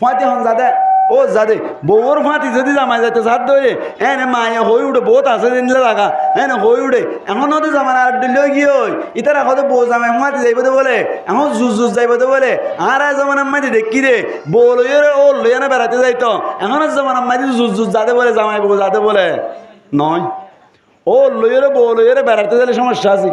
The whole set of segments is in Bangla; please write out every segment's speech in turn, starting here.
ফাঁতি হন যাদে ও যাদে বউর ফাঁতি যদি জামাই যাইতে সাত ধরে এনে মায়ে হয়ে উঠে বহুত আছে দিনলে লাগা এনে হয়ে উঠে এখন তো জামাই আর দিলেও কি ওই ইতারা কত বউ জামাই ফাঁতি যাইব তো বলে এখন জুজ যাইব তো বলে আর জামান আম্মাদি দেখি রে বউ লইরে ও লইয়া না বেড়াতে যাইতো এখন জামান আম্মাদি জুজ যাতে বলে জামাই বউ যাতে বলে নয় ও লইরে বউ লইরে বেড়াতে গেলে সমস্যা আছে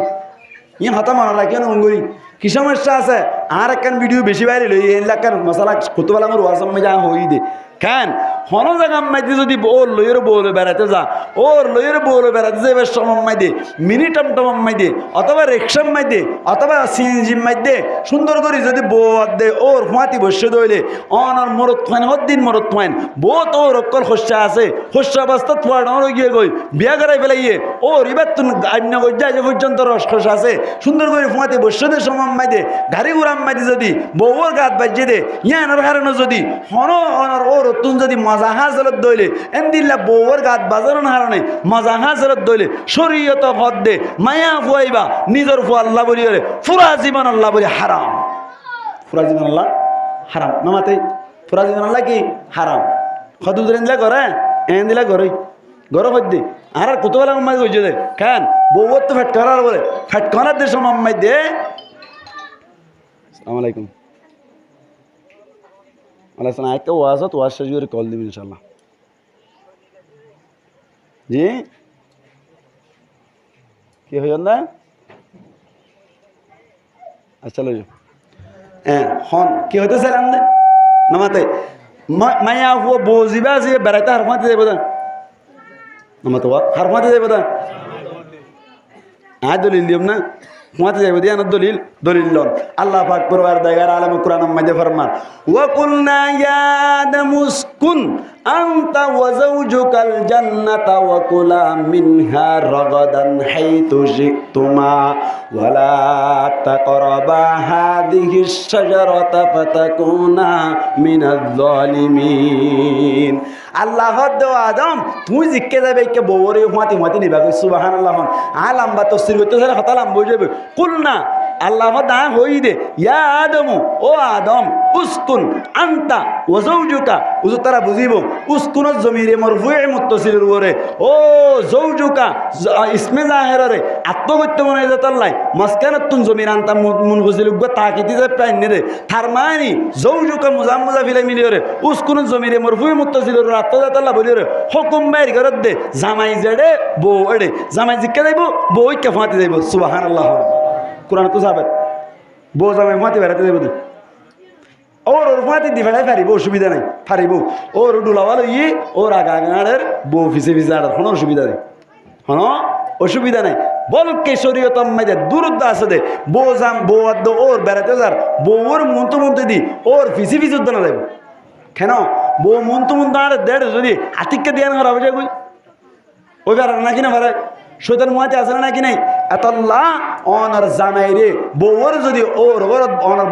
ই হাতা মনে রাখি না অঙ্গুরি কি সমস্যা আছে আর একখান ভিডিও বেশি বাইরে লই এলাকার মশালা কতবেলা আমার ওয়াজ যা হই দে কেন হন জায়গা মাইতে যদি ওর লইয়ের বউলে বেড়াতে যা ওর লইয়ের বউলে বেড়াতে যাবে সময় দে মিনি টমটম মাই দে অথবা রিক্সা মাই দে অথবা সিএনজি মাই দে সুন্দর করে যদি বউ দে ওর ফাঁতি বসে দইলে অনার মরত থাইন হদ্দিন মরত থাইন বউ তো ওর অক্কল খসা আছে খসা অবস্থা থাড় গিয়ে গই বিয়া করাই ফেলাইয়ে ওর এবার তুন আইন যায় যে পর্যন্ত রস খসা আছে সুন্দর করে ফাঁতি বসে দে সময় মাই দে গাড়ি উড়াম মাই দে যদি বউর গাত বাজিয়ে দে ইয়ানোর কারণে যদি হন অনার ওর তুন যদি মজা হাজরত দইলে এমদিল্লা বউর গাত বাজানোর হারণে মজা হাজরত দইলে শরীয়ত হদ দে মায়া ফুয়াইবা নিজের ফু আল্লাহ বলি ফুরা জীবন আল্লাহ বলি হারাম ফুরা জীবন আল্লাহ হারাম নামাতে ফুরা জীবন আল্লাহ কি হারাম খদু দিলা করে এন দিলা করে গর হদ্দে আর কতবেলা মাই হইছে দে কেন বউর তো ফেটকার বলে ফেটকার দেশ মাম্মাই দে আসসালামু আলাইকুম আলাইকুম একটা ওয়াজ তো ওয়াজ শেষ করে কল দিবেন ইনশাআল্লাহ জি কি হইন না আচ্ছা লইও হন কি হইতেছিলাম না নামাতে মায়া হুয়া বজিবা যে বেড়াইতে হারমাতে যাইব না নামাতে হারমাতে যাইব না দলিল দিম না মাতে যাইব দিয়া না দলিল লন আল্লাহ পাক পরওয়ারদিগার আলম কুরআন মধ্যে ফরমান ওয়া কুলনা ইয়া আদামুসকুন আনতা ওয়া যাওজুকাল জান্নাতা ওয়া কুলা মিনহা রাগাদান হাইতু শিতুমা ওয়া লা তাকরাবা হাদিহিশ শাজারাতা ফাতাকুনা মিনাজ জালিমিন আল্লাহ দে আদম তুই জিক্কে যাবে কে বউরে মাতি নিবা সুবহানাল্লাহ আলাম বা তাফসীর করতে সারা হতালাম বুঝবে কুলনা আল্লাহ দা হই দে ইয়া আদমু ও আদম উসকুন আনতা ওয়া যাওজুকা উযু তারা বুঝিব উসকুনের জমিরে মারফুই মুত্তাসিলের উপরে ও যাওজুকা ইসমে জাহিরে আত্মগত্য মনে যেতাল্লাই মাসকানাতুন জমির আনতা মুনফসিল গো তাকিতি যে পাইনে রে থারমানি যাওজুকা মুজাম্মুজা ফিলে মিলিরে উসকুনের জমিরে মারফুই মুত্তাসিলের আত্মজাতাল্লাহ বলিরে হুকুম বাইর করত দে জামাই জেডে বউ এডে জামাই জিক্কে যাইব বউ কে ফাঁতি যাইব সুবহানাল্লাহ কোরআন তো যাবে বউ জামাই ফাঁতি বেড়াতে যাইব ওর ফাঁতি দি ফেলাই পারিব অসুবিধা নাই পারিব ওর ডুলাওয়ালো ই ওর আগাগাড়ের বউ ফিসে আড়ার কোনো অসুবিধা নেই হন অসুবিধা নাই বলকে শরীয়ত মাঝে দূরত্ব আছে দে বউ জাম বউ আদ ওর বেড়াতে যার বউর মন্ত্র দি ওর ফিসি উদ্যান যাইব কেন বউ মন্ত্র আর দেড় যদি হাতিককে দিয়ে না হবে কই ওই বেড়া নাকি না ভাড়া সৈতান মুহাতে আছে নাকি নাই এতল্লা অনার জামাই রে বউর যদি ওর অনার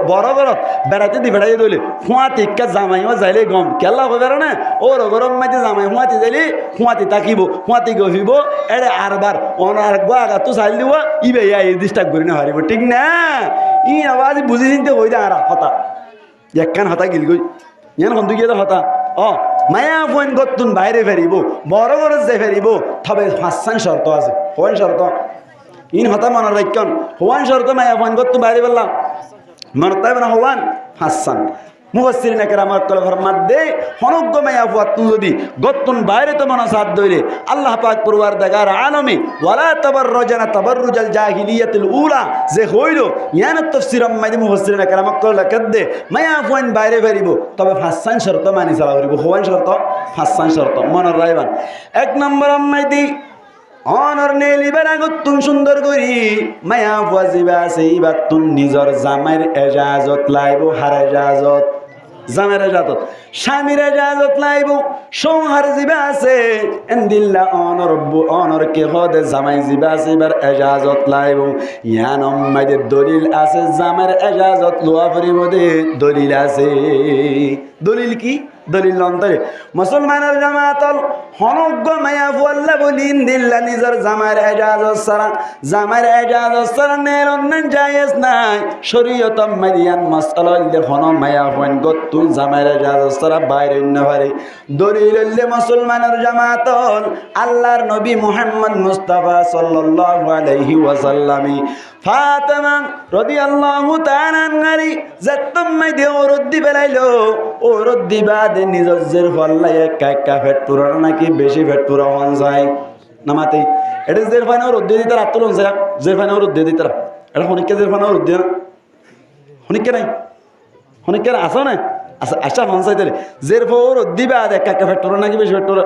বড় বড় বেড়াতে দি বেড়াই দইলে ফুয়াতিকা জামাইও যাইলে গম কেলা হবে না ওর গরম মাঝে জামাই ফুয়াতি যাইলে ফুয়াতি তাকিব ফুয়াতি গহিব এড়ে আরবার অনার আগা তো চাইল দিব ইবে ডিস্টার্ব করি না হারিব ঠিক না ই আওয়াজ বুঝি চিনতে হই দে আর হতা একখান হতা গিল গই ইয়ান বন্ধু গিয়ে হতা মায়া ফোন গতুন বাইরে ফেরিব বড় বড় যে ফেরিব তবে হাসান শর্ত আছে হওয়ান শর্ত ইন হতা মনে রাখন হওয়ান শর্ত মায়া ফোন গতুন বাইরে বললাম মনে তাই না হওয়ান হাসান মুফাসসিরিন কেরামাত কল ফরমাত দে হনগ্য মায়া ফুয়াতুন যদি গতুন বাইরে তো মনে সাথ দইলে আল্লাহ পাক পরওয়ারদিগার আলমী ওয়ালা তাবাররুজানা তাবাররুজাল জাহিলিয়াতিল উলা যে হইল ইয়ান তাফসীর মাইদি মুফাসসিরিন কেরামাত কল লাকাদে মায়া ফুয়ান বাইরে ফেরিব তবে হাসান শর্ত মানি চালা করিব হওয়ান শর্ত হাসান শর্ত মনে রাখবেন এক নম্বর মাইদি অনর নেলিবার আগতুন সুন্দর করি মায়া ফুয়া জিবা আছে ইবাতুন নিজর জামাইর এজাজত লাইব হার এজাজত জামের এজাজত স্বামীর এজাজত লাইব সংহার জিবা আছে এন্দিল্লা অনর কে হদে জামাই জিবা আছে এবার এজাজত লাইব ইয়ান মাইদের দলিল আছে জামের এজাজত লোয়া পরিব দে দলিল আছে দলিল কি দলিল অন্তরে মুসলমানের জামাতল হনজ্ঞ মায়া ফুয়াল্লা বলিন দিল্লা নিজের জামার এজাজত সারা জামার এজাজত সারা নের অন্যান্য জায়েজ নাই শরীয়ত মারিয়ান মাসালাল্লে হন মায়া ফুয়ান গতুল জামার এজাজত সারা বাইরে নভারে দলিলল্লে মুসলমানের জামাতল আল্লাহর নবী মুহাম্মদ মুস্তাফা সাল্লাল্লাহু আলাইহি ওয়াসাল্লামি ফাতেমা রাদিয়াল্লাহু তাআলা আনহারি জাতম মাইদে ওরদ্দি বেলাইলো ওরদ্দি বাদে নিজের জের ফল্লাই একা ফেট পুরানো নাকি বেশি ফেট পুরা হন যায় নামাতে এটা জের ফানে ওরদ্দি দিতে রাত তুলন যায় জের ফানে ওরদ্দি দিতে এটা হনিকে জের ফানে ওরদ্দি না হনিকে নাই হনিকে আসো না আচ্ছা আচ্ছা হন চাইতে জের ফোর দিবা একা ফেট পুরা নাকি বেশি ফেট পুরা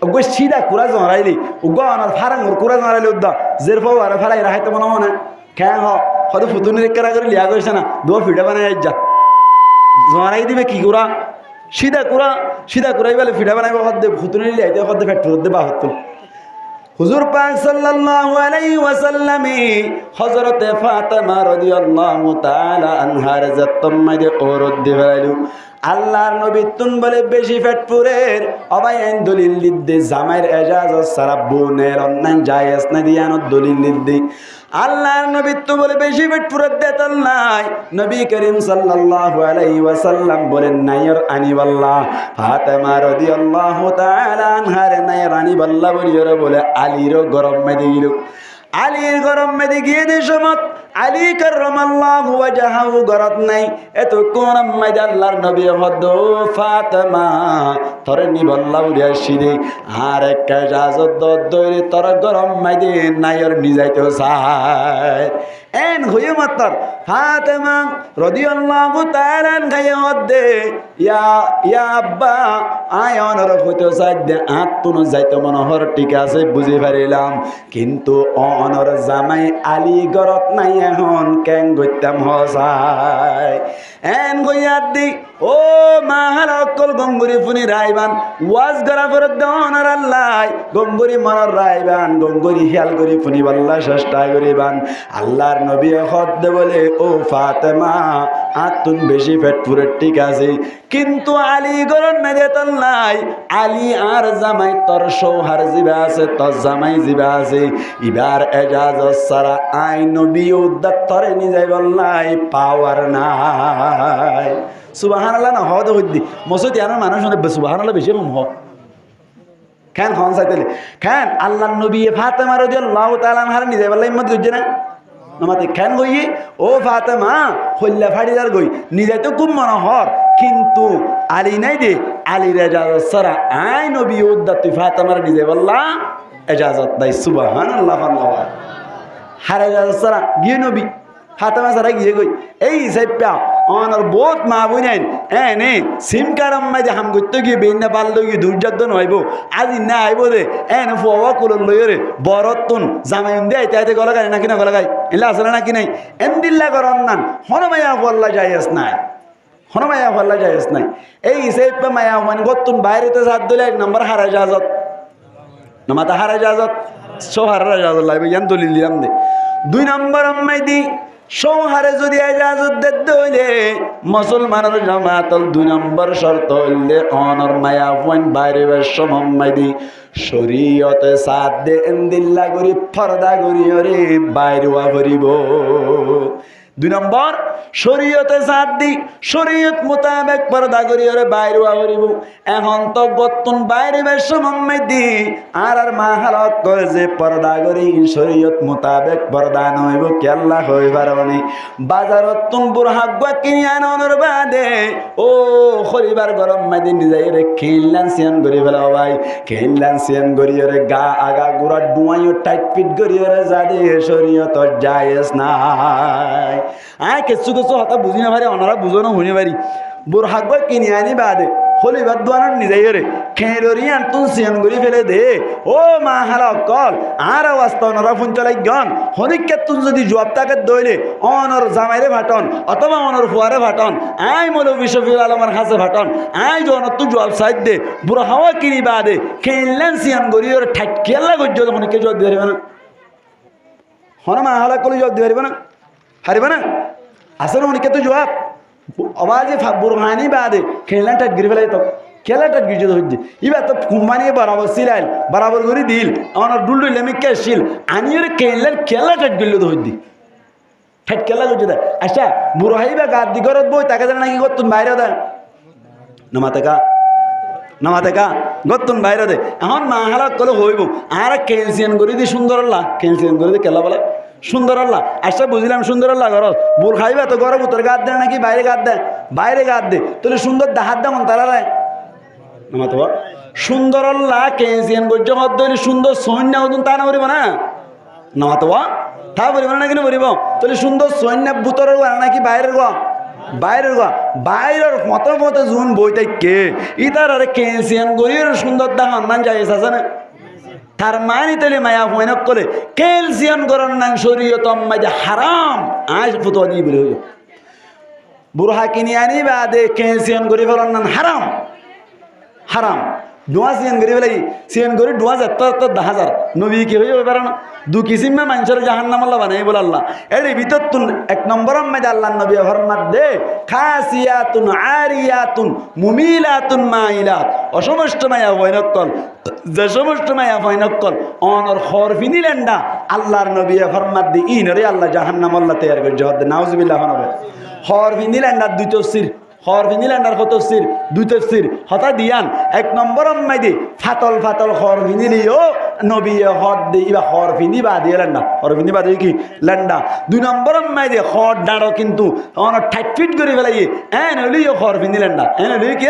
ওগো সিধা কুরা জড়াইলি ওগো আনার ফারাঙ্গুর কুরা জড়াইলি উদ্দা জের ফো আর ফালাই রাখাইতে মনে হয় না কেন হয়তো ফুতুনি রেখা করে লিয়া করছে না দু ফিডা বানাই যা জড়াই দিবে কি কুরা সিধা কুরাই বলে ফিডা বানাইব হদ্দে ফুতুনি লিয়াইতে হদ্দে ফেট পুরো দেবা হতুল হুজুর পাক সাল্লাল্লাহু আলাইহি ওয়াসাল্লামে হযরতে ফাতেমা রাদিয়াল্লাহু তাআলা আনহার জাতম মাইদে ওরদ দিবাইলু আল্লাহর নবী তুন বলে বেশি ফেট পুরের অবাই আইন দলিল লিদ্দে জামাইর এজাজত সারা বোনের অন্যান্য জায়েজ না দিয়ানো দলিল লিদ্দে আল্লাহর নবী তো বলে বেশি ফেট পুরের দেতল নাই নবী করিম সাল্লাল্লাহু আলাইহি ওয়াসাল্লাম বলেন নাইর আনিবাল্লাহ ফাতেমা রাদিয়াল্লাহু তাআলা আনহার নাইর আনিবাল্লাহ বলে আলীর গরম মেদে গিল আলীর গরম মেদে গিয়ে দে সমত আলী কাররামাল্লাহু ওয়াজহাহু গরত নাই এত কোন মাইদা আল্লাহর নবী হদ ফাতেমা তরে নিবল্লাহ উড়াইছিরে আর এক ইজাজত দইরে তর গরম মাইদে নাইর নিজাইতে চায় এন হয়ে মাত্র ফাতেমা রাদিয়াল্লাহু তাআলা গায়ে হদে ইয়া আব্বা আয়নর হইতে সাইদে আত্তুন যাইতে মনোহর ঠিক আছে বুঝি পারিলাম কিন্তু অনর জামাই আলী গরত নাই এখন কেন গইতাম হসাই এন গইয়াত দি ও মাহাল অকল গঙ্গুরি ফুনি রাইবান ওয়াজ গরা ফরত দনার আল্লাহ গঙ্গুরি মনর রাইবান গঙ্গুরি হিয়াল করি ফুনি বল্লা চেষ্টা করিবান আল্লাহর নবী হদ বলে ও ফাতেমা আতুন বেশি পেট পুরে ঠিক আছে কিন্তু আলী গরন মেদে তল নাই আলী আর জামাই তোর সৌহার জিবা আছে তোর জামাই জিবা আছে ইবার এজাজত সারা আই নবী উদ্দাত তরে নিজাই বললাই পাওয়ার নাই সুবহানাল্লাহ না হদ হইদি মসজিদ ইয়ানোর মানুষ সুবহানাল্লাহ বেশি কম হ কেন হন চাইতেলে কেন আল্লাহর নবী ফাতেমা রাদিয়াল্লাহু তাআলা আনহার নিজাই বললাই মত গইছে না নমাতে কেন গইয়ে ও ফাতেমা হল্লা ফাড়িদার গই নিজে তো খুব মনোহর কিন্তু আলী নাই দে আলীর এজাজত সারা আই নবী উদ্দাত তুই ফাতেমার নিজে বললা এজাজত নাই সুবহানাল্লাহ হার এজাজত সারা গিয়ে নবী ফাতেমা সারা গিয়ে গই এই সাইপা অনর বহুত মা বুইনাইন এনে সিম কার্ড আম্মাই হাম করতে গিয়ে বেইনা পারলো গিয়ে দুর্যাতন হইব আজি না আইব দে এনে ফুয়া কুলন লইরে বরতন জামাই দে আইতে আইতে গলা গায় নাকি না গলা গায় এলা আসলে নাকি নাই এমদিল্লা করন নান হনমায়া বল্লা যাইস নাই হনমায়া বল্লা যাইস নাই এই সাইপা মায়া মানে গতুন বাইরেতে সাত দিলে এক নম্বর হারা ইজাজত নামাতা হারা ইজাজত সোহার ইজাজত লাইবে ইয়ান দলিল দিলাম দে দুই নম্বর আম্মাই দি সৌহারে যদি এজাজত দিতে হইলে মুসলমানের জামাতল দুই নম্বর শর্ত হইলে অনর মায়া পয়েন্ট বাইরে সমম্মাই দি শরীয়তে সাথ দে এন্দিল্লা করি ফরদা করি রে বাইরেওয়া করিব দুই নম্বর শরীয়তে সাথ দি শরীয়ত মোতাবেক পর্দা করি রে বাইরেওয়া করিব এখন তো গতুন বাইরে সমম্মাই দি আর মা হালত করে যে পর্দা করি শরীয়ত মোতাবেক পর্দা নইব কেল্লা হই পারবনি বাজারত তুন বুরহাগুয়া কিনি আনর বাদে ও খরিবার গরম মাদি নিজে রে খেললান সিয়ান করি ফেলা ভাই খেললান সিয়ান করি রে গা আগা গুড়া ডুয়াইও টাইট ফিট করি রে যাদে শরীয়ত জায়েজ নাই আয় কিছু কিছু হতা বুঝি না পারি ওনারা বুঝো না শুনি পারি বুরহাগুয়া কিনি আনি বাদে খলিবার দোয়ানোর নিজেই রে খেলরি আনতুন সিয়ান করি ফেলে দে ও মা হালা অকল আর আওয়াজটা ওনারা ফোন চালাই গন হনিকে তুন যদি জবাব তাকে দইলে অনর জামাইরে ভাটন অথবা অনর ফুয়ারে ভাটন আই মৌলভী শফিউল আলমের কাছে ভাটন আই জন তুই জবাব সাইড দে বুড়া হাওয়া কিনি বাদে খেললেন সিয়ান করি ওর ঠাট খেলা করছো হনিকে জবাব দিয়ে পারবে না হন মা হালা কলে জবাব দিয়ে পারবে না হারিবে না আসলে হনিকে তো জবাব আওয়াজে বুরহানি বাদে খেললেন ঠাট গিরি ফেলাই তো খেলাটা গিয়ে হচ্ছে এবার তো কোম্পানি বরাবর সিলাইল বরাবর করে দিল আমার ডুল ডুল আমি কেছিল আনি ওর খেললেন খেলাটা গিয়ে হচ্ছে ঠাট খেলা করছে দেয় আচ্ছা বুড়ো হাইবা গাদ দি ঘরত বই তাকে জানা নাকি করতুন বাইরে দেয় নামাতে কা গতুন বাইরে দে এখন মা হালাত করে হইব আর ক্যালসিয়াম করে দি সুন্দর আল্লাহ ক্যালসিয়াম করে দি কেলা বলে সুন্দর আল্লাহ আচ্ছা বুঝলাম সুন্দর আল্লাহ ঘরত বুড় খাইবা তো ঘর ভিতরে গাদ দেয় নাকি বাইরে গাদ দেয় বাইরে গাদ দে তাহলে সুন্দর দাহাত দেমন তারা রায় নামাতে সুন্দর আল্লাহ ক্যালসিয়াম করছে হদ দইলে সুন্দর সৈন্য হতুন তা না বলিব না নামাতে তা বলিব না কিনা বলিব তাহলে সুন্দর সৈন্য ভিতরের নাকি বাইরের গো বাইরের গো বাইরের মতো মতো জুন বইতে কে ইতার আরে ক্যালসিয়াম গরির সুন্দর দাহান মান যাই আছে না তার মানি তেলে মায়া হইনক করে ক্যালসিয়াম গরন নাং শরীয়ত মাঝে হারাম আজ ফুটো দি বলে হইল বুড়া কিনি আনি বাদে ক্যালসিয়াম গরি ফলন নান হারাম হারাম ডুয়া সিয়ান গরি বলে সিয়ান গরি ডুয়া যাত্রা 10,000 নবী কি হইবে পারে না দু কিসিমে মানুষের জাহান্নাম আল্লাহ বানাই বলে আল্লাহ এর ভিতর তুন এক নম্বর মধ্যে আল্লাহ নবী ফরমাত দে খাসিয়াতুন আরিয়াতুন মুমিলাতুন মাইলাত অসমষ্ট মায়া হইনকল যে সমষ্ট মায়া হইনকল অনর খরফিনি লেন্ডা আল্লাহর নবী ফরমাত দি ইনরে আল্লাহ জাহান্নাম আল্লাহ তৈয়ার করে জহদ নাউজুবিল্লাহ হবে খরফিনি লেন্ডা দুই তফসির খরফি নিলেন্ডার কত তফসির দুই তফসির হতা দিয়ান এক নম্বর মাইদি ফাতল ফাতল খরফি নিলিও নবী হদ দি ইবা খরফি নিবা দিয়ে লেন্ডা খরফি নিবা দিয়ে কি লেন্ডা দুই নম্বর মাইদি খর ডাঁড়ো কিন্তু অন ঠাইট ফিট করে ফেলাই এন হলিও খরফি নিলেন্ডা এন হলি কি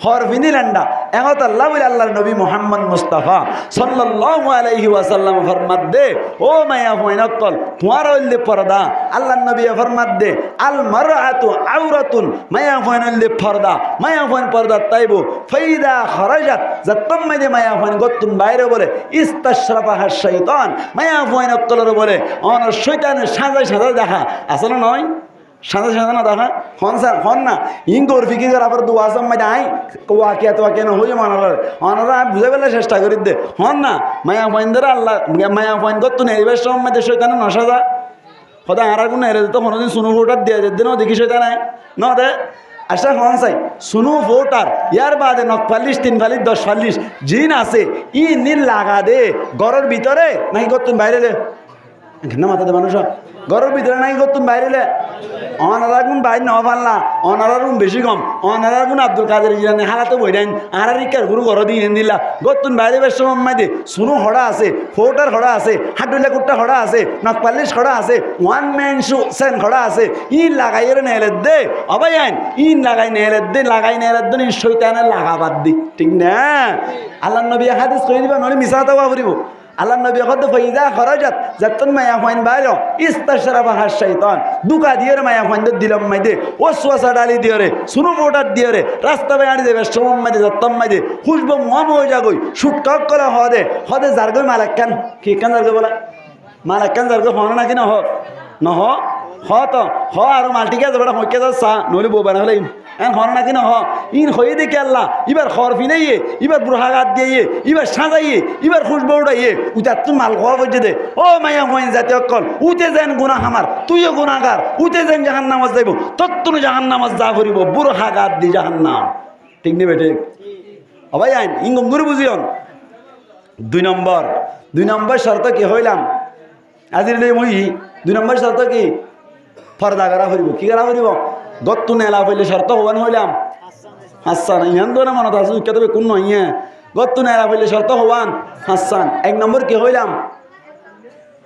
খরফি নিলেন্ডা এহত আল্লাহ বলে আল্লাহর নবী মুহাম্মদ মুস্তাফা সাল্লাল্লাহু আলাইহি ওয়াসাল্লাম ফরমাত দে ও মায়া হইনকল তোমার হইলে পর্দা আল্লাহর নবী ফরমাত দে আল মারআতু আওরাতুন মায়া ফাইনালে পর্দা মায়া ফাইন পর্দা তাইবো ফাইদা খরাজাত যতম মাইদে মায়া ফাইন গতুন বাইরে বলে ইস্তাশরাফাহা শাইতান মায়া ফাইন কলর বলে অন শয়তানের সাজা দেখা আসলে নয় সাজা না দেখা হন না ইঙ্গর ফিকি করে আবার দুয়া আসাম মাইদে আই ওয়াকিয়া তো কেন হই মানার অনরা বুঝে বেলা চেষ্টা করি দে হন না মায়া ফাইন ধরে আল্লাহ মায়া ফাইন গতুন এবার সময় মাইদে শয়তানের নসাজা খোদা আর কোন এরে তো কোনোদিন সুনু ভোটার দিয়ে দিন দেখি শয়তান নাই ন দে আশা হন চাই শুনু ভোটার ইয়ার বাদে 9 40 3 40 10 জিন আছে ই নীল লাগা দে ঘরের ভিতরে নাকি করতুন বাইরে না মাথা দে মানুষ ঘরের ভিতরে নাকি করতুন বাইরে অনারা গুণ বাইর ন পারলা অনারা রুম বেশি কম অনারা গুণ আব্দুল কাদের জিলানি হালাতে বই দেন আর ইকার গুরু ঘর দিয়ে দিলা গতুন বাইরে বেশ সময় দে শুনু হড়া আছে ভোটার হড়া আছে হাডুলা কুট্টা হড়া আছে 9 40 হড়া আছে ওয়ান ম্যান শো সেন হড়া আছে ই লাগাইয়ের নেলে দে অবাই আইন ই লাগাই নেলে দে লাগাই নেলে দে শয়তানের লাগাবাদ দি ঠিক না আল্লাহর নবী হাদিস কই দিবা নলি মিছা কথা বলিব আল্লাহ নবী কত ফাইদা খরাজাত যতন মায়া ফাইন বাইরো ইস্তাশরাফাহা শাইতান দুকা দিয়ে মায়া ফাইন দিলাম মাইদে ওয়াসওয়াসা ডালি দিয়ে রে শুনো ভোটার দিয়ে রে রাস্তা বাইরে দেবে সমম মাইদে যতম মাইদে খুশবু মম হয়ে যাগই শুটক করা হদে জারগই মালাক্কান কি কান জারগই বলা মালাক্কান জারগই হন না কি না নহ হ তো হ আর মাল্টিকে যাবে হইকে যা সা নলি বো বানা হলে এন হন না কি না হ ইন হয়ে দেখে আল্লাহ এবার খরফি নেই এবার বুড়াঘাত দিয়ে এবার সাজাইয়ে এবার খুশবু উড়াইয়ে উতার তুই মাল খাওয়া করছে দে ও মাইয়া হইন জাতি অকল উতে যেন গুনাহ আমার তুইও গুনাহগার উতে যেন জাহান্নামত যাইব তত্তুন জাহান্নামত যা করিব বুড়াঘাত দি জাহান্নাম ঠিক নেবে ঠিক ও ভাই আইন ইঙ্গম গুরু বুঝিয়ন দুই নম্বর শর্ত কি হইলাম আজির লই মই 2 নম্বর শর্ত কি পর্দা করা হইব কি করা হইব গত্তু নেলা হইলে শর্ত হবান হইলাম হাসান ইয়ান দোনা মনত আছে কতবে কোন নইয়া গত্তু নেলা হইলে শর্ত হবান হাসান 1 নম্বর কি হইলাম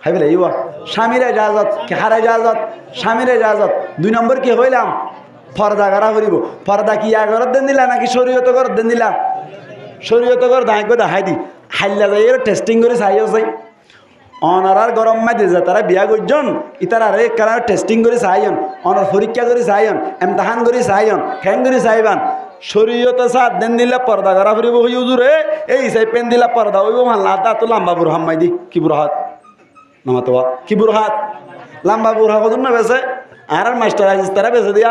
হাইবেলা ইওয়া স্বামীর ইজাজত কি হার ইজাজত স্বামীর ইজাজত 2 নম্বর কি হইলাম পর্দা করা হইব পর্দা কি আগর দেন দিলা নাকি শরীয়ত কর দেন দিলা শরীয়ত কর দাইগো দেখাই দি হাইলা যাই টেস্টিং করে চাইও চাই অনারার গরম মাঝে যে তারা বিয়া করছেন ইতারা রে কারা টেস্টিং করে চাইন অনার পরীক্ষা করে চাইন এমতাহান করে চাইন খ্যাং করে চাইবান শরীয়তে সাত দিন দিলে পর্দা করা ফুরিব হই হুজুরে এই চাই পেন দিলা পর্দা হইব মাল্লা তা তো লাম্বা বুড় হাম্মাই দি কি বুড় হাত নামাতো কি বুড় হাত লাম্বা বুড় হাত না বেছে আর মাস্টার আজিস তারা বেছে দিয়া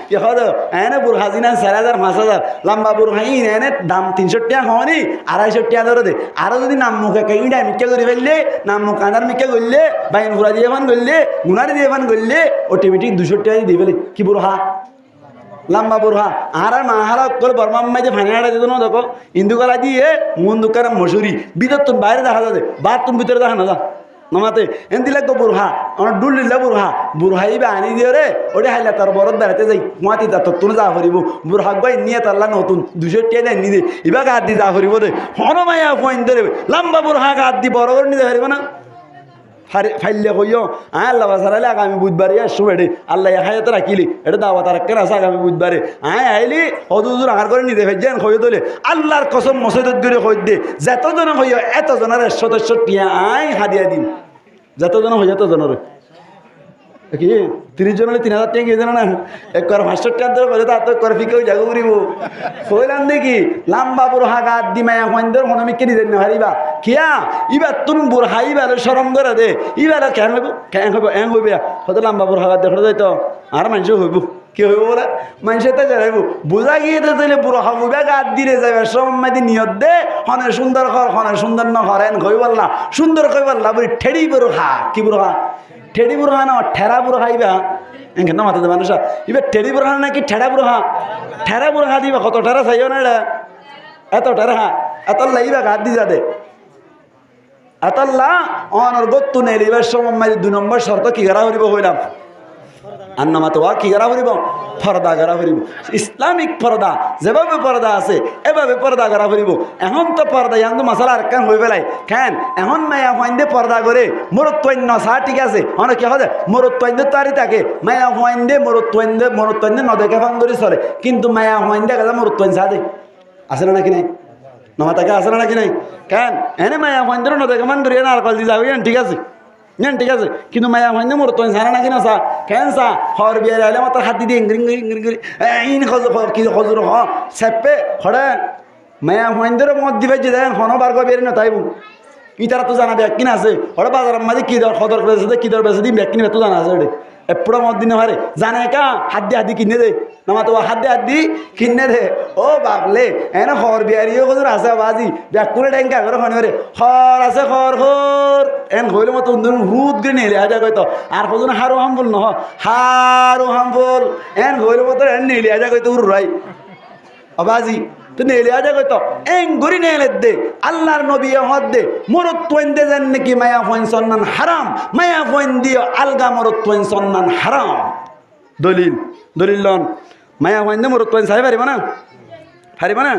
কি হদ এনে বুড় হাজিনা 4000 5000 লম্বা বুড় হাই এনে দাম 300 টাকা হনি 250 টাকা ধরে দে আর যদি নাম মুখে কাইডা মিকে করে ফেললে নাম মুখ আনার মিকে গললে বাইন ঘুরা দিয়ে ফান গললে গুনার দিয়ে ফান গললে অটোমেটিক 200 টাকা দিয়ে ফেলে কি বুড় হা লম্বা বুড়হা আর মাহারা করে বর্মাম্মাই যে ফানি আড়া দিত না দেখো ইন্দুকলা দিয়ে মন দোকানে মশুরি ভিতর তুমি বাইরে দেখা যাবে বাথরুম ভিতরে দেখা না যা নমাতে এমনি লাগতো বুড়হা আমার ডুল দিলে বুড়হা ইবা আনি দিয়ে রে ওটা হাইলা তার বরদ বেড়াতে যাই মাতি তা তোর যা করিব বুড়হা গাই নিয়ে তারলা নতুন 200 টাকা দেয় নিদে ইবা গাত দি যা করিব দে হনমাইয়া ফোন ধরে লম্বা বুড়হা গাত দি বড় করে নিতে পারিব না ফাইলে কইও আল্লাহ বাসারালে আগামী বুধবারে আসছো বেড়ে আল্লাহ হায়াতে রাখিলি এটা দাওয়াত আর একটা আছে আগামী বুধবারে আইলি হদুজুর আহার করে নিতে ফেজেন কইও দলে আল্লাহর কসম মসজিদত করে কই দে যতজন কইও এতজনের সদস্য টিয়া হাদিয়া দিন যতজন হই এতজনের কি 30 জনের 3000 টাকা গিয়ে না একবার 500 টাকা ধরে করে তা তো করে ফিকেও জাগো করিব কইলাম দেখি লম্বা বুড়হা গাত দি মায়া হইন্দর হনমি কে দিন না হারিবা কিয়া ইবা তুন বুড়হা ইবা শরম করে দে ইবা কেন হইব এং হইবে কত লম্বা বুড়হা গাত দেখো যাইতো আর মানুষ হইব কি হইব বলে মানুষের তো জানাইব বুঝা গিয়ে তো তাহলে বুড়হা হইবে গাত দিলে যাবে সময় নিয়ত দে হনে সুন্দর কর হনে সুন্দর ন করেন কই বললা সুন্দর কই বললা বলি ঠেড়ি বুড়হা কি বুড়হা ঠেড়ি বুড়হা না ঠেরা বুড়হা ইবা এখানে মাথাতে মানুষ ইবা ঠেড়ি বুড়হা নাকি ঠেরা বুড়হা দিবা কত ঠেরা চাইও না এটা এত ঠেরা এতল্লা ইবা গাত দি যাতে এতল্লা অনর গত্তু নেই এবার সময় 2 নম্বর শর্ত কি করা হইব হইলাম আন্নামাতে ওয়া কি করা হইব পর্দা করা হইব ইসলামিক পর্দা যেভাবে পর্দা আছে এভাবে পর্দা করা হইব এখন তো পর্দা ইয়ান তো মশলা আর কেন হই বেলাই কেন এখন মায়া হইন্দে পর্দা করে মরত্বন্য সা ঠিক আছে অনেক কি হয় মরত্বন্য তারি থাকে মায়া হইন্দে মরত্বন্য নদেকে ফান ধরে চলে কিন্তু মায়া হইন্দে কাজা মরত্বন্য সা দে আছে না নাকি নাই নমাতাকে আছে না নাকি নাই কেন এনে মায়া হইন্দে নদেকে ফান ধরে না আর কল দি যাবে ঠিক আছে ঠিক আছে কিন্তু মায়া হইন্দে মোর তো জানা নাকি না সা কেন সা হর বিয়ার আইলে মাত্র হাত দিয়ে ইংরি ইন কি হজুর হ সেপে হড়ে মায়া হইন্দের মত দিবে যে দেন হন বার করে বের না তাইব ই তারা তো জানা ব্যাকিন আছে হড়ে বাজারের মাঝে কি দর খদর বেঁচে কি দর বেঁচে দিন ব্যাকিন তো জানা আছে ওটা এপড়া মত দিনে হারে জানে কা হাত দিয়ে কিনে দে নামা তো হাত দিয়ে কিনে দে ও বাবলে এনে হর বিয়ারিও কজন আছে বাজি ব্যাকুলে ডেঙ্কা করে হনে হর আছে হর এন হইলে মতো হুদ গিয়ে নেলে আজা কইতো আর কজন হারো হামফুল নহ হারো হামফুল এন হইলে মতো এন নেলে আজা কইতো উর রাই বাজি তো নেলে আজা কইতো এন গরি নেলে দে আল্লাহর নবী হদ দে মরত তোয়েন দে জান নাকি মায়া ফোন সন্নান হারাম মায়া ফোন দিও আলগা মরত তোয়েন সন্নান হারাম দলিল লন মায়া ফোন দে মরত তোয়েন চাই পারিব না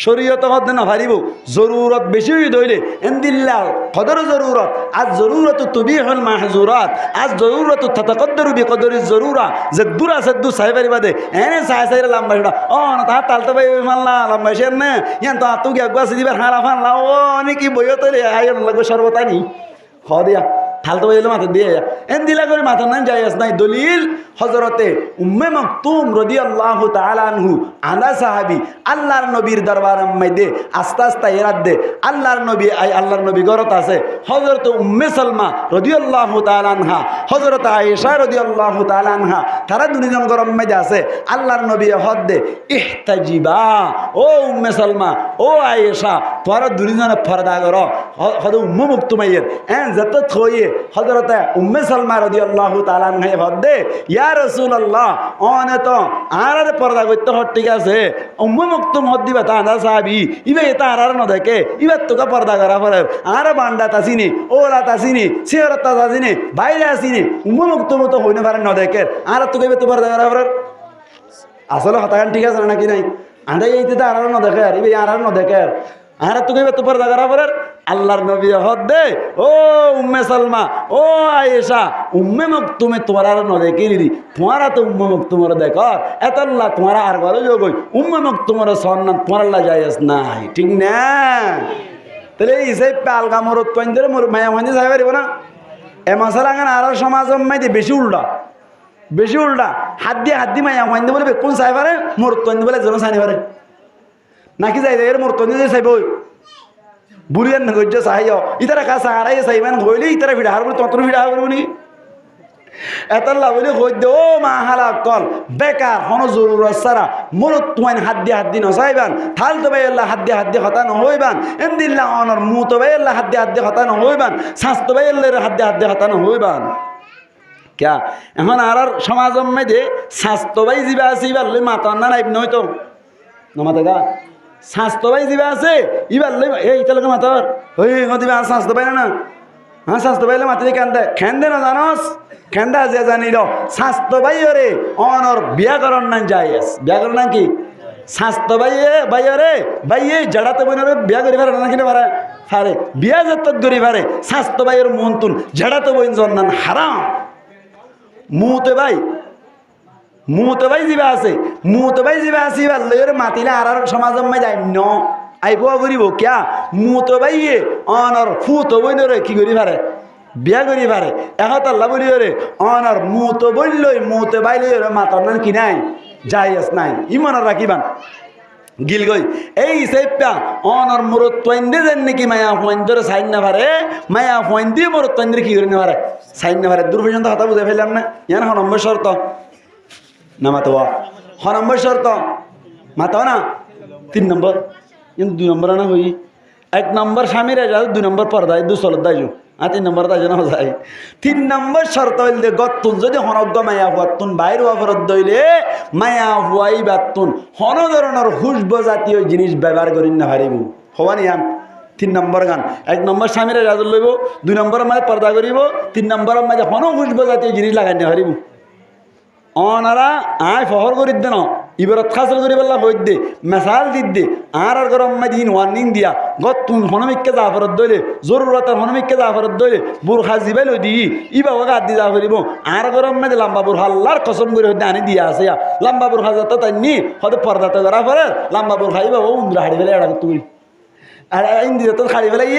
শরীয়ত হদ না পারিব জরুরত বেশি দইলে এন্দিল্লা কদর জরুরত আজ জরুরত তুবিহুল মাহজুরাত আজ জরুরত তাতাকদ্দারু বিকদরি জরুরা যে দূর আছে দূর চাই পারিবা দে এনে চাই লম্বা সেটা ও না তা তালতে পাই মানলা লম্বা সে না ইয়ান তো আতু গিয়া গাছ দিবার হারা ফানলা ও অনেক বইও তৈরি আইন লাগবে সর্বতানি খ দিয়া থালতে পাইলে মাথা দিয়ে এন দিলা করে মাথা নাই যাই আস নাই দলিল হজরতে উম্মে মকতুম রাদিয়াল্লাহু তাআলা আনহু আনা সাহাবী আল্লাহর নবীর দরবারের মধ্যে আস্তে আস্তে এরাত দে আল্লাহর নবী গরত আছে হযরত উম্মে সালমা রাদিয়াল্লাহু তাআলা আনহা হযরত আয়েশা রাদিয়াল্লাহু তাআলা আনহা তারা দুইজন গরম মধ্যে আছে আল্লাহর নবী হদ দে ইহতাজিবা ও উম্মে সালমা ও আয়েশা তোরা দুইজনে পর্দা করো হদ উম্মে মকতুমাইয়ের এন যত থইয়ে হযরত উম্মে সালমা রাদিয়াল্লাহু তাআলা আনহা হদ দে ইয়া রাসূলুল্লাহ অনে তো আর পর্দা করতে হট ঠিক আছে উম্মে মকতুম হদ দিবা তা না সাহাবী ইবে তা আর ন দেখে ইবে তো পর্দা করা পরে আর বান্ডা তাসিনি ওলা তাসিনি সিরাত তাসিনি বাইরে আসিনি উম্মে মকতুম তো হইনে পারে ন দেখে আর তো কইবে তো পর্দা করা পরে আসলে হতাগান ঠিক আছে নাকি নাই আন্দাই এইতে তো আর ন দেখে আর ইবে আর ন দেখে আর তো কইবে তো পর্দা করা পরে আল্লাহর নবী হদ দে ও উম্মে সালমা ও আয়েশা উম্মে মকতুমে তোমার ন দেখি দিদি তোমারা তো উম্মে মকতুমরে দেখো এতল্লা তোমারা আর ঘরে যোগ উম্মে মকতুমরে সন্নান তোমার আল্লাহ যাইস নাই ঠিক না তাহলে এই সেই পালগা মরত পয়েন্টের মায়া মন্দির যাই পারিব না এ মশলা গান আর সমাজ মাইতে বেশি উল্টা হাত দিয়ে মায়া মন্দির বলে কোন চাই পারে মরত পয়েন্ট বলে জন চাইনি পারে নাকি যাই এর মরত পয়েন্ট চাইব বুড়িয়ার নগর্য চাহিও ইতারা কা সাহারাই চাইবেন হইলে ইতারা ভিড়া হার তন্ত্র ভিড়া করবো নি এতলা বলে হই দে ও মা হালা কল বেকার হন জরুরত সারা মরত তুমাইন হাত দিয়ে নচাইবান থাল তো ভাই আল্লাহ হাত দিয়ে হতা নহইবান এমদিল্লা অনর মু তো ভাই আল্লাহ হাত দিয়ে হতা নহইবান শ্বাস তো ভাই আল্লাহর হাত দিয়ে হতা নহইবান ক্যা এখন আর সমাজ মধ্যে স্বাস্থ্য ভাই যাবে আছে এবার লই মাতার না নাইব নয় তো মাথা গা স্বাস্থ্য ভাই যাবে আছে এবার লই এই তাহলে মাতার ওই দিবে আর স্বাস্থ্য পাই না হ্যাঁ স্বাস্থ্য পাইলে মাতি খেন্দে না জানোস খেন্দা যে জানিল স্বাস্থ্য ভাই রে অনর বিয়াকরণ না যাই বিয়াকরণ না কি স্বাস্থ্য ভাইয়ে ভাইয়ে জড়াতে বইনরে বিয়া করি পারে না কিনে পারে হারে বিয়া যত করি পারে স্বাস্থ্য ভাইয়ের মন তুন জড়াতে বইন জন্নান হারাম মুতে ভাই যাবে আছে এবার লইরে মাতিলে আর সমাজম মাই যাই ন আইব করিব কিয়া মুতে ভাইয়ে অনর ফুত বইনরে কি করি পারে বিয়া করি পারে এখন আল্লাহ বলি রে অনর মুতে বললই মুতে বাইলে মাতার নান কি নাই যাই আস নাই ইমানের রাখিবান গিল গই এই সেপা অনর মুরত তৈন্দে দেন নাকি মায়া ফোয়েন্দরে সাইন না পারে মায়া ফোয়েন্দি মুরত তৈন্দরে কি করে না পারে সাইন না পারে দূর পর্যন্ত কথা বুঝে ফেললাম না ইয়ান হ নম্বর শর্ত না মাতোয়া হ নম্বর শর্ত মাতাও না 3 নম্বর কিন্তু 2 নম্বর না হই 1 নম্বর স্বামীর যা 2 নম্বর পর্দায় 2 সলত দাইজু আর 3 নম্বর দাইজ না যায় 3 নম্বর শর্ত হইলে গত্তুন যদি হনজ্ঞ মায়া হুয়াতুন বাইর ওয়াফরত দইলে মায়া হুয়াই বাতুন হন ধরনের হুশব জাতীয় জিনিস ব্যবহার করি না হারিব হওয়ানি আন 3 নম্বর গান 1 নম্বর স্বামীর রাজল লইব 2 নম্বর মাঝে পর্দা করিব 3 নম্বর মাঝে হন হুশব জাতীয় জিনিস লাগাই না হারিব অনারা আয় ফহর করি দে না ইবারত খাসল করি বললা বই দে মেসাল দে আর গরম দিন ওয়ার্নিং দিয়া গতুন হনমিককে জাফরত দইলে জরুরতের হনমিককে জাফরত দইলে বুরখা জিবাই লই দি ইবা ওগা দি যা করিব আর গরম মধ্যে লম্বা বুরখা আল্লাহর কসম করে হইতে আনি দিয়া আছে লম্বা বুরখা যত তাইনি হয়তো পর্দাতে করা পরে লম্বা বুরখা ইবা ও উন্দ্রা হাড়ি ফেলে এড়া তুই আর ইন্দিরা তো খাড়ি ফেলাই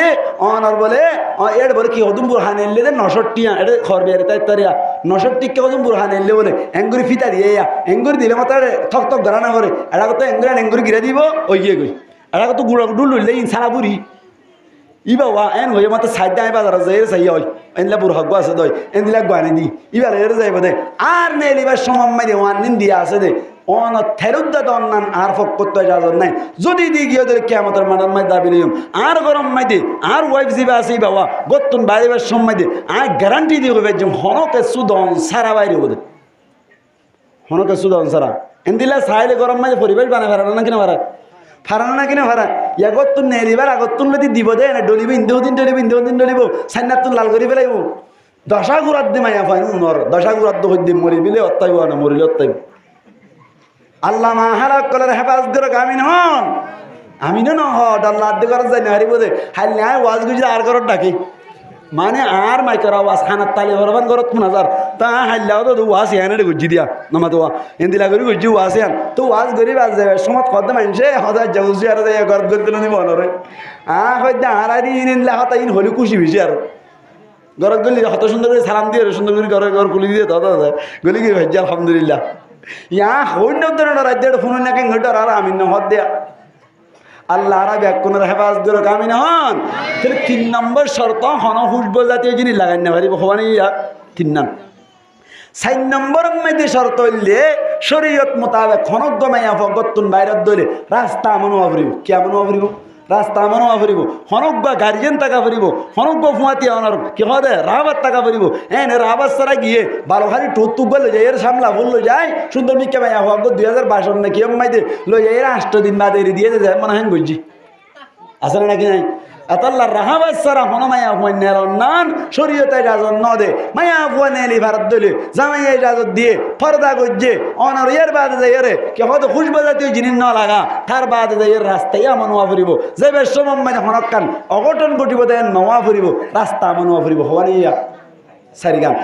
অনার বলে এর বলে কি হদুম বুরহান এলে যে 900 টিয়া এটা খর বের তাই তারিয়া 900 টিকে হদুম বুরহান এলে বলে এঙ্গুরি ফিতা দিয়ে এঙ্গুরি দিলে মাথার থক থক গড়া না করে এটা তো এঙ্গুরি গিরা দিব ওই গিয়ে গই এটা তো গুড়া ডুল লইলে ইনসারা বুড়ি ইবা ওয়া এন হয়ে মাত্র সাইড আই বাজার যাই চাই হয় এনলা বুরহা গো আছে দই এনলা গানি দি ইবার এর যাইব দে আর নেলিবার সমম মাই দে ওয়ান নিন দিয়া আছে দে অন থেরুদ্দা দন্নান আর ফক করতে যাজন নাই যদি দি গিয়ে ধরে কিয়ামতের মানার মাই দাবি লইম আর গরম মাই দে আর ওয়াইফ জিবা আছে বাবা গতুন বাইবার সময় দে আর গ্যারান্টি দি হবে যে হনকে সুদন সারা বাইরে হবে হনকে সুদন সারা এন্দিলা সাইলে গরম মাই পরিবেশ বানা ফেরা না কিনা ভাড়া ফারানো না কিনা ভাড়া ইয়াগতুন নেলিবার আগতুন লদি দিব দে না ডলিব ইন্দুদিন ডলিব সাইনাতুন লাল করি ফেলাইব দশা গুরাত দে মাইয়া ফাইন নর দশা গুরাত দে হইদিন মরিবিলে অত্তাইব না মরিলে অত্তাইব আল্লাহ মাহারাক কলার হেফাজত করে আমিন হন আমিন ন হ আল্লাহ আদ্দে করার যাই না হারিব দে হাল নাই ওয়াজ গুজি আর করত ডাকি মানে আর মাইকর আওয়াজ খানার তালে ভরবান করত 5000 তা হাল্লাও তো ওয়াজ ইয়ানে গুজি দিয়া নামা তো এন্দিলা করি গুজি ওয়াজ ইয়ান তো ওয়াজ গরি বাজ যাবে সমত কদম আনছে হাজার জাউজি আর যাই গরত গরত নি বনরে হইদা আরারি ইনলা হাতা ইন হলি খুশি বিজি আর গরত গলি কত সুন্দর করে সালাম দিয়ে সুন্দর করে ঘর কুলি দিয়ে দাদা গলি কি ভাই আলহামদুলিল্লাহ ইয়া হইন ধরনের রাজ্যের ফোন নাকি ঘটর আর আমি নহদ দেয়া আল্লাহ আর ব্যাকুনের হেফাজত করে আমিন হন তাহলে 3 নম্বর শর্ত হন হুশব জাতীয় জিনিস লাগাই না পারিব হবানি 3 নাম 4 নম্বর মধ্যে শর্ত হইলে শরীয়ত মোতাবেক হনজ্ঞ মাইয়া ফগতুন বাইরত দইলে রাস্তা মনো আবরিব কি মনো আবরিব রাস্তা মনো আবরিব হনজ্ঞ গার্জিয়ান টাকা পড়িব হনজ্ঞ ফুয়াতি অনার কি হবে রাহাবাত টাকা পড়িব এনে রাহাবাত সারা গিয়ে বালুখালি টুকটুক বলে যায় এর সামলা বললো যায় সুন্দর মিকে মাইয়া হক 2022 নাকি এম মাইদে লই যায় 8 দিন বাদে দিয়ে যায় মনে হয় বুঝছি আসলে নাকি নাই আতাল্লাহ রাহাবাত সারা হন মাইয়া ফুয়ান নেরনান শরীয়তে ইজাজত ন দে মাইয়া ফুয়ান নেলি ভারত দলে জামাই ইজাজত দিয়ে পর্দা গজ্জে অনার এর বাদে যায় রে কি হয়তো খুশবু জাতীয় জিনিস না লাগা তার বাদে যায় রাস্তায় মনোয়া ফুরিব যে বেশ মানে হনকান অঘটন ঘটিব দেন নওয়া ফুরিব রাস্তা মনোয়া ফুরিব হওয়ানি সারিগান